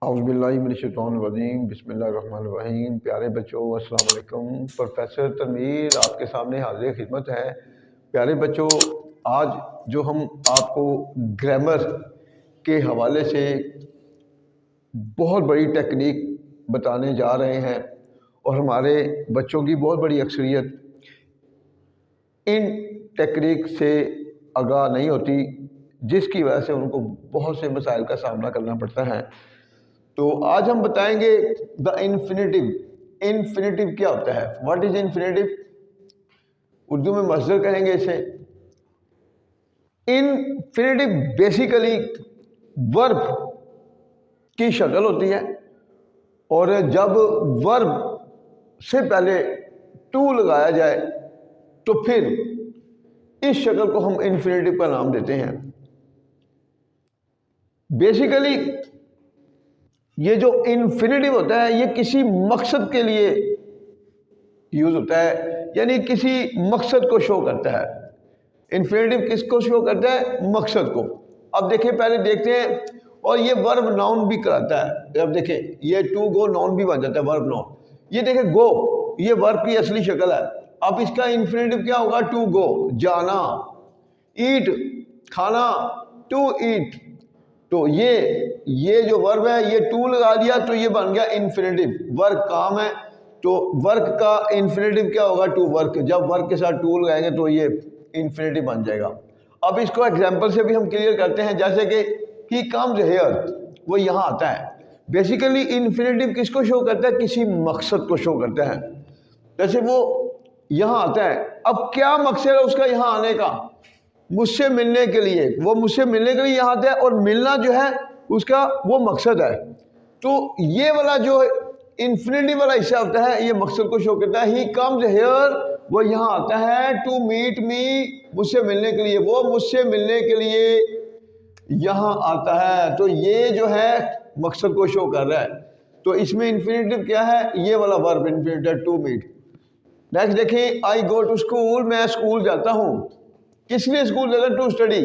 औज़ुबिल्लाहिमिनश्शैतानिर्रजीम बिस्मिल्लाहिर्रहमानिर्रहीम। प्यारे बच्चों अस्सलाम वालेकुम। प्रोफेसर तनवीर आपके सामने हाज़िर खिदमत है। प्यारे बच्चों, आज जो हम आपको ग्रामर के हवाले से बहुत बड़ी टेक्निक बताने जा रहे हैं और हमारे बच्चों की बहुत बड़ी अक्सरियत इन टेक्निक से आगाह नहीं होती, जिसकी वजह से उनको बहुत से मसाइल का सामना करना पड़ता है। तो आज हम बताएंगे द इन्फिनेटिव। इन्फिनेटिव क्या होता है? What is infinitive? उर्दू में मस्दर कहेंगे इसे। इन्फिनेटिव बेसिकली वर्ब की शक्ल होती है और जब वर्ब से पहले टू लगाया जाए तो फिर इस शक्ल को हम इन्फिनेटिव का नाम देते हैं। बेसिकली ये जो इन्फिनेटिव होता है ये किसी मकसद के लिए यूज होता है, यानी किसी मकसद को शो करता है। इन्फिनेटिव किसको शो करता है? मकसद को। अब देखिए, पहले देखते हैं, और ये वर्ब नाउन भी कराता है। अब देखें, ये टू गो नाउन भी बन जाता है, वर्ब नाउन। ये देखें गो, ये वर्ब की असली शक्ल है। अब इसका इन्फिनेटिव क्या होगा? टू गो, जाना। ईट, खाना, टू ईट। तो ये जो वर्ब है ये टू लगा दिया तो ये बन गया इन्फिनेटिव। वर्क काम है तो वर्क का इन्फिनेटिव क्या होगा? To work. जब वर्क के साथ टू लगाएंगे तो ये इन्फिनेटिव बन जाएगा। अब इसको एग्जांपल से भी हम क्लियर करते हैं, जैसे कि ही कम्स हियर, वो यहाँ आता है। बेसिकली इन्फिनेटिव किसको शो करता है? किसी मकसद को शो करता है। जैसे वो यहाँ आता है, अब क्या मकसद है उसका यहाँ आने का? मुझसे मिलने के लिए। वो मुझसे मिलने के लिए यहाँ आता है और मिलना जो है उसका वो मकसद है। तो ये वाला जो इन्फिनिटिव वाला हिस्सा होता है ये मकसद को शो करता है। ही कम्स हियर, वो यहाँ आता है। टू मीट मी, मुझसे मिलने के लिए। वो मुझसे मिलने के लिए यहाँ आता है। तो ये जो है मकसद को शो कर रहा है। तो इसमें इन्फिनिटिव क्या है? ये वाला verb infinitive, to meet. Next देखें, आई गो टू स्कूल, मैं स्कूल जाता हूँ। किस लिए स्कूल जाता? To study.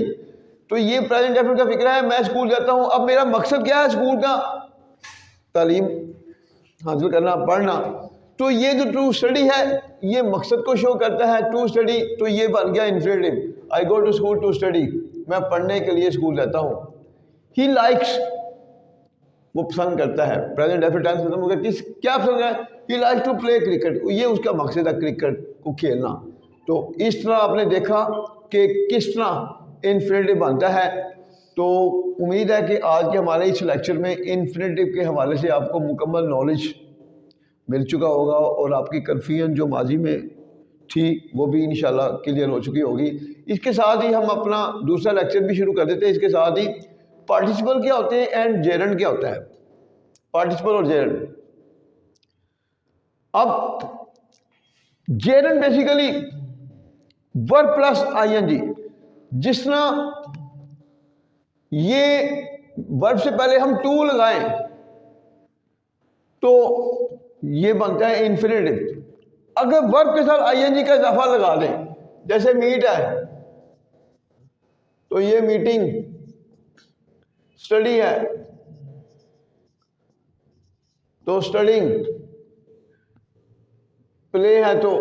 तो ये प्रेजेंट डेफिनेट का फिक्र है, मैं स्कूल जाता हूँ। अब मेरा मकसद क्या है स्कूल का? तालीम हासिल करना, पढ़ना। तो ये जो टू स्टडी है ये मकसद को शो करता है, टू स्टडी। तो ये बन गया infinitive. I go to school to study, मैं पढ़ने के लिए स्कूल जाता हूँ। ही लाइक्स, वो पसंद करता है। प्रेजेंट डेफिनेट टेंस खत्म हो गया। किस क्या पसंद है? He likes to play cricket, ये उसका मकसद है, क्रिकेट को खेलना। तो इस तरह आपने देखा कि किस तरह इन्फिनेटिव बनता है। तो उम्मीद है कि आज के हमारे इस लेक्चर में इन्फिनेटिव के हवाले से आपको मुकम्मल नॉलेज मिल चुका होगा और आपकी कन्फ्यूजन जो माजी में थी वो भी इंशाल्लाह क्लियर हो चुकी होगी। इसके साथ ही हम अपना दूसरा लेक्चर भी शुरू कर देते हैं। इसके साथ ही पार्टिसिपल क्या होते हैं एंड जेरेंड क्या होता है। पार्टिसिपल और जेरेंड। अब gerund basically verb plus ING. जिस तरह ये वर्ब से पहले हम टू लगाएं तो ये बनता है इन्फिनेटिव। अगर वर्ब के साथ आईएनजी का इजाफा लगा दें, जैसे मीट है तो ये मीटिंग, स्टडी है तो स्टडिंग, प्ले है तो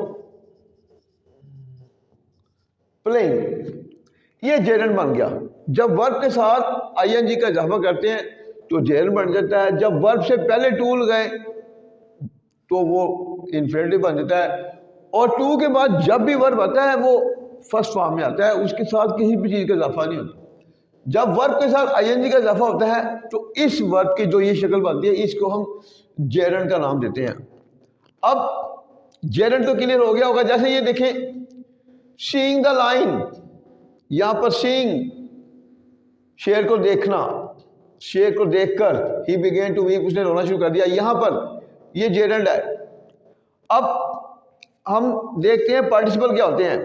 प्लेइंग, ये जेरेंड बन गया। जब वर्ब के साथ आईएनजी का इजाफा करते हैं तो जेरेंड बन जाता है। जब वर्ब से पहले टू लगाए तो वो इन्फिनेटिव बन जाता है। और टू के बाद जब भी वर्ब आता है वो फर्स्ट फॉर्म में आता है, उसके साथ किसी भी चीज का इजाफा नहीं होता। जब वर्ब के साथ आईएनजी का इजाफा होता है तो इस वर्ब की जो ये शक्ल बनती है इसको हम जेरेंड का नाम देते हैं। अब जेरेंड तो क्लियर हो गया होगा। जैसे ये देखें, सीइंग द लाइन, यहां पर सीइंग शेर को देखना, शेर को देखकर ही बिगेन टू वीप, उसने रोना शुरू कर दिया। यहां पर ये जेरेंड है। अब हम देखते हैं पार्टिसिपल क्या होते हैं।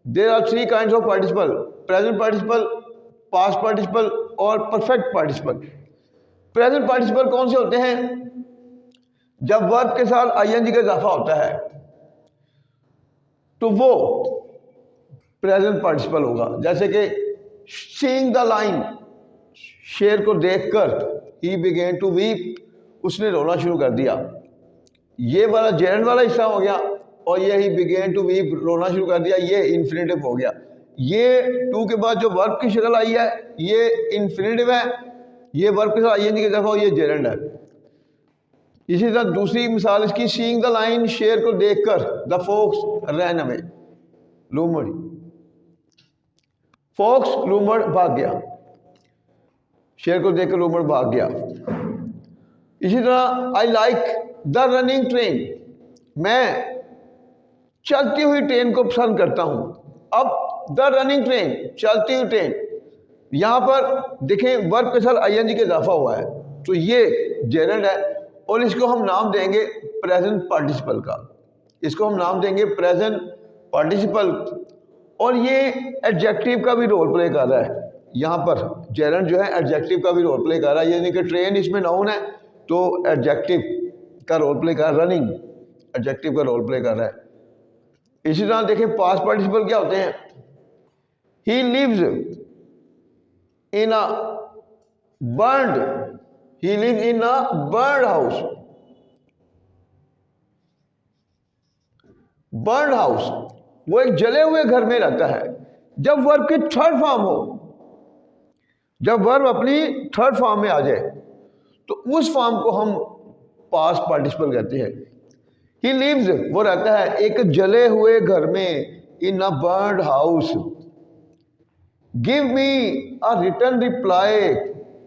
There are three kinds of participle: present participle, past participle और परफेक्ट पार्टिसिपल। प्रेजेंट पार्टिसिपल कौन से होते हैं? जब वर्ब के साथ आईएनजी का इजाफा होता है तो वो प्रेजेंट पार्टिसिपल होगा। जैसे कि सीइंग द लाइन, शेर को देखकर ही बिगेन टू वीप, उसने रोना शुरू कर दिया। ये वाला जेरेंड वाला हिस्सा हो गया, और ये ही बिगेन टू वीप, रोना शुरू कर दिया, ये इन्फिनेटिव हो गया। ये टू के बाद जो वर्ब की शक्ल आई है ये इन्फिनेटिव है, ये वर्ब के साथ आईएनजी की दफा ये जेरेंड है। इसी तरह दूसरी मिसाल इसकी, सीइंग द लाइन, शेर को देखकर, द फॉक्स रैन अवे, लूमड़, फॉक्स लूमड़ भाग गया, शेर को देखकर लूमड़ भाग गया। इसी तरह I like the running train, मैं चलती हुई ट्रेन को पसंद करता हूं। अब द रनिंग ट्रेन, चलती हुई ट्रेन, यहां पर देखें वर्ब के साथ आईएनजी का इजाफा हुआ है, तो ये जेरेंड है, और इसको हम नाम देंगे प्रेजेंट पार्टिसिपल का, इसको हम नाम देंगे प्रेजेंट पार्टिसिपल, और ये एडजेक्टिव का भी रोल प्ले कर रहा है। यहाँ पर जेरेंड जो है एडजेक्टिव का भी रोल प्ले कर रहा है, यानी कि ट्रेन इसमें नाउन है तो एडजेक्टिव का रोल प्ले कर रहा है, रनिंग एडजेक्टिव का रोल प्ले कर रहा है। इसी तरह देखें पास्ट पार्टिसिपल क्या होते हैं, he lives in a burned, he lives in a burned house, burned house, वो एक जले हुए घर में रहता है। जब वर्ब की थर्ड फॉर्म हो, जब वर्ब अपनी थर्ड फॉर्म में आ जाए तो उस फॉर्म को हम पास्ट पार्टिसिपल कहते हैं। ही लिव्स, वो रहता है एक जले हुए घर में, इन a burned house. Give me a return reply,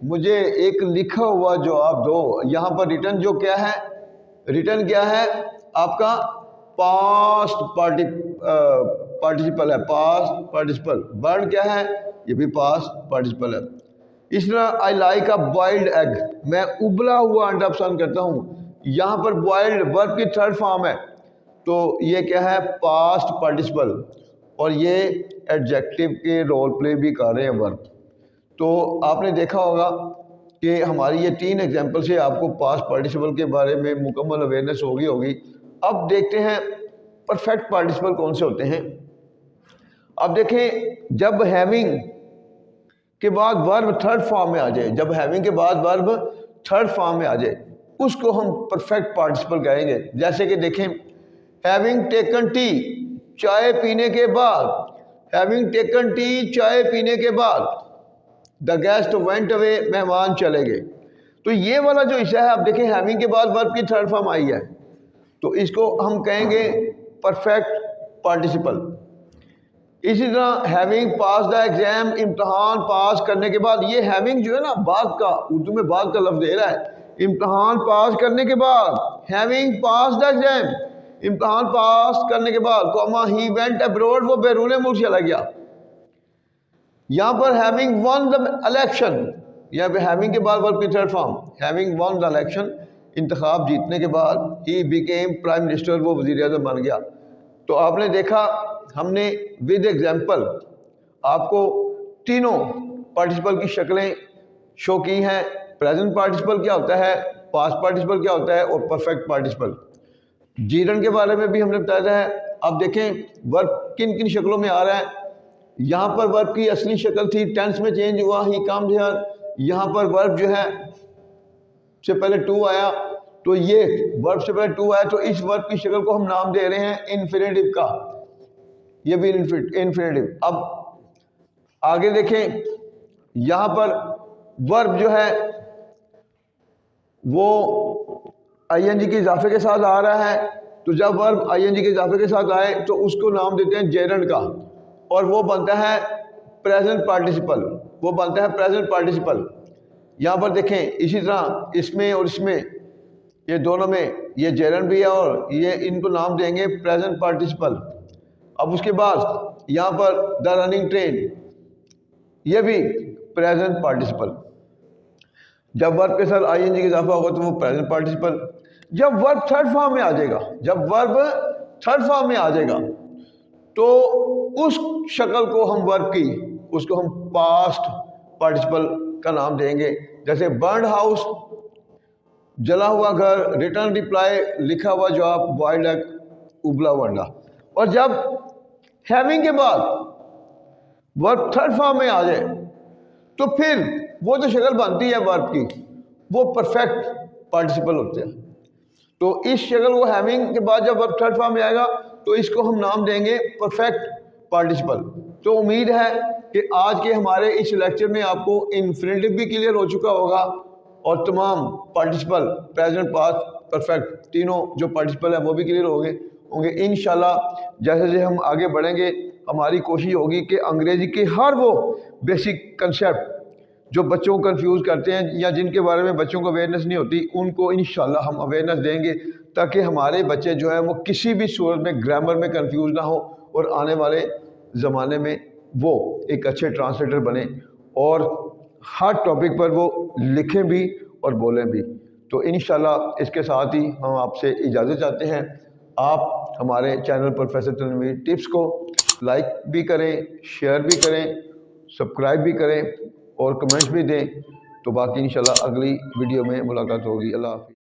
मुझे एक लिखा हुआ जवाब दो। यहां पर रिटर्न जो क्या है, रिटर्न क्या है आपका पास्ट पार्टिसिपल है, पास्ट पार्टिसिपल। बर्न क्या है, ये भी पास्ट पार्टिसिपल है। इस तरह I like a boiled egg, मैं उबला हुआ अंडा पसंद करता हूँ। यहाँ पर बॉइल्ड वर्ब की थर्ड फॉर्म है, तो ये क्या है पास्ट पार्टिसिपल, और ये एडजेक्टिव के रोल प्ले भी कर रहे हैं वर्ब। तो आपने देखा होगा कि हमारी ये 3 एग्जाम्पल से आपको पास्ट पार्टिसिपल के बारे में मुकम्मल अवेयरनेस होगी। अब देखते हैं परफेक्ट पार्टिसिपल कौन से होते हैं। अब देखें जब हैविंग के बाद वर्ब थर्ड फॉर्म में आ जाए, जब हैविंग के बाद वर्ब थर्ड फॉर्म में आ जाए उसको हम परफेक्ट पार्टिसिपल कहेंगे। जैसे कि देखें हैविंग टेकन टी, चाय पीने के बाद, हैविंग टेकन टी, चाय पीने के बाद, द गेस्ट वेंट अवे, मेहमान चले गए। तो ये वाला जो हिस्सा है आप देखें हैविंग के बाद वर्ब की थर्ड फॉर्म आई है, तो इसको हम कहेंगे परफेक्ट पार्टिसिपल। इसी तरह हैविंग पास द एग्जाम, इम्तहान पास करने के बाद, ये हैविंग जो है ना बाद का, उर्दू में बाद का लफ्ज दे रहा है, इम्तहान पास करने के बाद, हैविंग पास द एग्जाम, इम्तहान पास करने के बाद, कॉमा ही वेंट अब्रॉड, वो बैरून मुल्क चला गया। यहाँ पर हैविंग वन द इलेक्शन, यहाँ पे हैविंग के बाद वर्ब की third form, having won the election, इंतखाब जीतने के बाद, ही बिकेम प्राइम मिनिस्टर, वो वज़ीर आज़म बन गया। तो आपने देखा हमने विद एग्जाम्पल आपको तीनों पार्टिसिपल की शक्लें शो की हैं। प्रेजेंट पार्टिसिपल क्या होता है, पास्ट पार्टिसिपल क्या होता है, और परफेक्ट पार्टिसिपल। जीरन के बारे में भी हमने बताया है। अब देखें वर्ब किन किन शक्लों में आ रहा है। यहाँ पर वर्ब की असली शक्ल थी, टेंस में चेंज हुआ, ही कम हियर। यहाँ पर वर्ब जो है से पहले टू आया, तो ये वर्ब से पहले टू आया, तो इस वर्ब की शक्ल को हम नाम दे रहे हैं इन्फिनेटिव का, ये भी इन्फिनेटिव। अब आगे देखें यहाँ पर वर्ब जो है वो आईएनजी के इजाफे के साथ आ रहा है, तो जब वर्ब आईएनजी के इजाफे के साथ आए तो उसको नाम देते हैं जेरेंड का, और वो बनता है प्रेजेंट पार्टिसिपल, वो बनता है प्रेजेंट पार्टिसिपल। यहाँ पर देखें इसी तरह इसमें और इसमें, ये दोनों में ये जेरेंड भी है, और ये इनको नाम देंगे प्रेजेंट पार्टिसिपल। अब उसके बाद यहाँ पर द रनिंग ट्रेन, ये भी प्रेजेंट पार्टिसिपल। जब वर्ब के साथ आईएनजी का इजाफा होगा तो वो प्रेजेंट पार्टिसिपल। जब वर्ब थर्ड फॉर्म में आ जाएगा, जब वर्ब थर्ड फॉर्म में आ जाएगा तो उस शक्ल को हम वर्ब की, उसको हम पास्ट पार्टिसिपल का नाम देंगे। जैसे बर्न्ड हाउस, जला हुआ घर, रिटर्न रिप्लाई, लिखा हुआ जवाब, बॉइल्ड एग, उबला हुआ अंडा। और जब हैविंग के बाद वर्ब थर्ड फॉर्म में आ जाए तो फिर वो जो शक्ल बनती है वर्ब की, वो परफेक्ट पार्टिसिपल होते हैं। तो इस शक्ल वो हैविंग के बाद जब वर्ब थर्ड फॉर्म में आएगा तो इसको हम नाम देंगे परफेक्ट पार्टिसिपल। तो उम्मीद है कि आज के हमारे इस लेक्चर में आपको इन्फिनिटिव भी क्लियर हो चुका होगा और तमाम पार्टिसिपल प्रेजेंट पास्ट परफेक्ट तीनों जो पार्टिसिपल है वो भी क्लियर होंगे। इंशाल्लाह जैसे जैसे हम आगे बढ़ेंगे हमारी कोशिश होगी कि अंग्रेजी के हर वो बेसिक कंसेप्ट जो बच्चों को कंफ्यूज करते हैं या जिनके बारे में बच्चों को अवेयरनेस नहीं होती उनको इंशाल्लाह हम अवेयरनेस देंगे ताकि हमारे बच्चे जो हैं वो किसी भी सूरत में ग्रामर में कंफ्यूज ना हो और आने वाले ज़माने में वो एक अच्छे ट्रांसलेटर बने और हर टॉपिक पर वो लिखें भी और बोलें भी। तो इंशाल्लाह इसके साथ ही हम आपसे इजाज़त चाहते हैं। आप हमारे चैनल प्रोफेसर तनवीर टिप्स को लाइक भी करें, शेयर भी करें, सब्सक्राइब भी करें और कमेंट्स भी दें। तो बाकी इंशाल्लाह अगली वीडियो में मुलाकात होगी। अल्लाह हाफ़िज़।